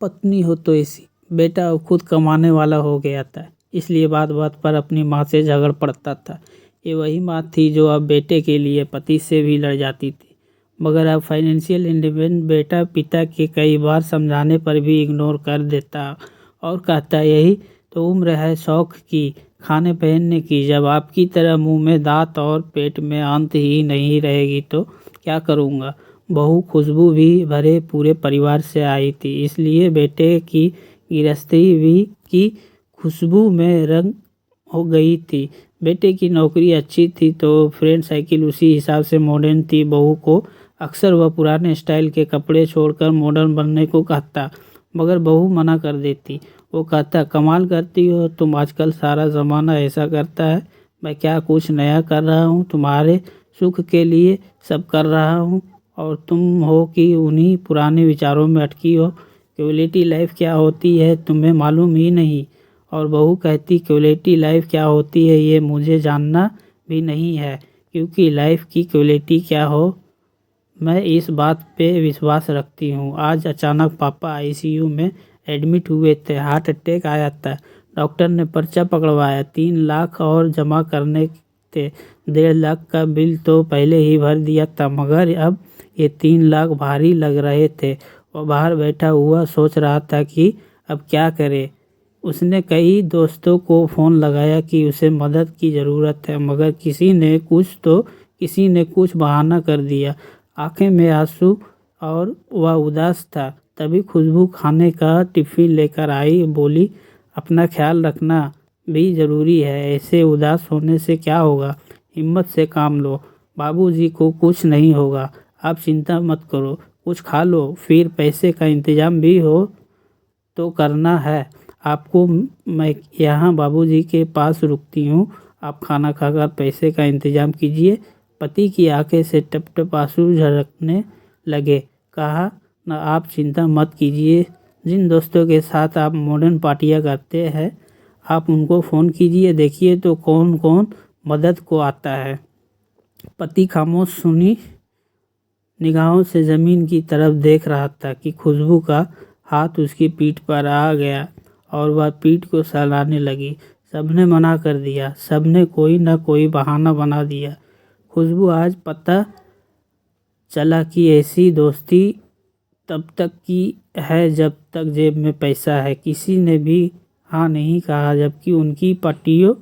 पत्नी हो तो ऐसी। बेटा अब खुद कमाने वाला हो गया था, इसलिए बात बात पर अपनी माँ से झगड़ पड़ता था। ये वही माँ थी जो अब बेटे के लिए पति से भी लड़ जाती थी। मगर अब फाइनेंशियल इंडिपेंडेंट बेटा पिता के कई बार समझाने पर भी इग्नोर कर देता और कहता यही तो उम्र है शौक की, खाने पहनने की। जब आपकी तरह मुंह में दांत और पेट में अंत ही नहीं रहेगी तो क्या करूँगा। बहू खुशबू भी भरे पूरे परिवार से आई थी, इसलिए बेटे की गृहस्थी भी की खुशबू में रंग हो गई थी। बेटे की नौकरी अच्छी थी तो फ्रेंड साइकिल उसी हिसाब से मॉडर्न थी। बहू को अक्सर वह पुराने स्टाइल के कपड़े छोड़कर मॉडर्न बनने को कहता, मगर बहू मना कर देती। वो कहता कमाल करती हो तुम, आजकल सारा ज़माना ऐसा करता है। मैं क्या कुछ नया कर रहा हूँ, तुम्हारे सुख के लिए सब कर रहा हूँ और तुम हो कि उन्हीं पुराने विचारों में अटकी हो। क्वालिटी लाइफ क्या होती है तुम्हें मालूम ही नहीं। और बहू कहती क्वालिटी लाइफ क्या होती है ये मुझे जानना भी नहीं है, क्योंकि लाइफ की क्वालिटी क्या हो मैं इस बात पे विश्वास रखती हूँ। आज अचानक पापा आईसीयू में एडमिट हुए थे, हार्ट अटैक आया था। डॉक्टर ने पर्चा पकड़वाया, 3 लाख और जमा करने थे। 1.5 लाख का बिल तो पहले ही भर दिया था, मगर अब ये 3 लाख भारी लग रहे थे। वो बाहर बैठा हुआ सोच रहा था कि अब क्या करे। उसने कई दोस्तों को फ़ोन लगाया कि उसे मदद की ज़रूरत है, मगर किसी ने कुछ बहाना कर दिया। आंखें में आंसू और वह उदास था। तभी खुशबू खाने का टिफ़िन लेकर आई, बोली अपना ख्याल रखना भी ज़रूरी है, ऐसे उदास होने से क्या होगा, हिम्मत से काम लो। बाबूजी को कुछ नहीं होगा, आप चिंता मत करो, कुछ खा लो, फिर पैसे का इंतज़ाम भी हो तो करना है आपको। मैं यहाँ बाबूजी के पास रुकती हूँ, आप खाना खाकर पैसे का इंतज़ाम कीजिए। पति की आंखें से टप टप आंसू झलकने लगे। कहा न आप चिंता मत कीजिए, जिन दोस्तों के साथ आप मॉडर्न पार्टियाँ करते हैं आप उनको फ़ोन कीजिए, देखिए तो कौन कौन मदद को आता है। पति खामोश सुनी निगाहों से ज़मीन की तरफ देख रहा था कि खुशबू का हाथ उसकी पीठ पर आ गया और वह पीठ को सहलाने लगी। सबने मना कर दिया, सबने कोई ना कोई बहाना बना दिया। खुशबू आज पता चला कि ऐसी दोस्ती तब तक की है जब तक जेब में पैसा है। किसी ने भी हाँ नहीं कहा, जबकि उनकी पट्टियों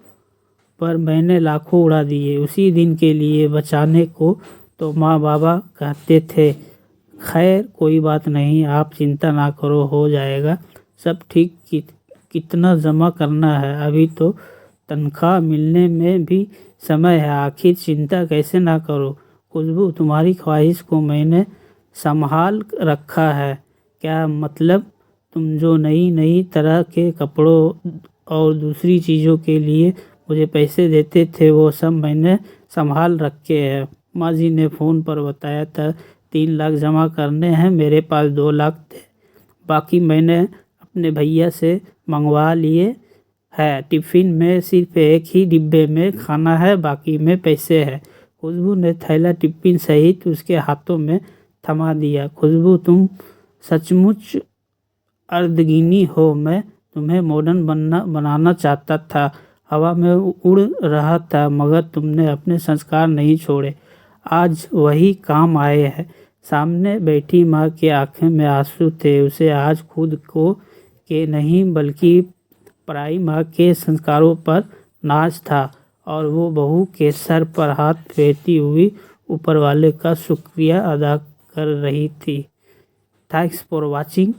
पर मैंने लाखों उड़ा दिए उसी दिन के लिए बचाने को तो माँ बाबा कहते थे। खैर कोई बात नहीं, आप चिंता ना करो, हो जाएगा सब ठीक। कितना जमा करना है, अभी तो तनख्वाह मिलने में भी समय है, आखिर चिंता कैसे ना करो। खुशबू तुम्हारी ख्वाहिश को मैंने संभाल रखा है। क्या मतलब? तुम जो नई नई तरह के कपड़ों और दूसरी चीज़ों के लिए मुझे पैसे देते थे वो सब मैंने संभाल रखे हैं। माँ जी ने फ़ोन पर बताया था 3 लाख जमा करने हैं, मेरे पास 2 लाख थे, बाकी मैंने अपने भैया से मंगवा लिए है। टिफ़िन में सिर्फ एक ही डिब्बे में खाना है, बाकी में पैसे है। खुशबू ने थैला टिफ़िन सहित उसके हाथों में थमा दिया। खुशबू तुम सचमुच अर्धगिनी हो, मैं तुम्हें मॉडर्न बनाना चाहता था, हवा में उड़ रहा था, मगर तुमने अपने संस्कार नहीं छोड़े, आज वही काम आए हैं। सामने बैठी माँ की आंखें में आंसू थे। उसे आज खुद को के नहीं बल्कि पराई माँ के संस्कारों पर नाज था और वो बहू के सर पर हाथ फेरती हुई ऊपर वाले का शुक्रिया अदा कर रही थी। Thanks for watching.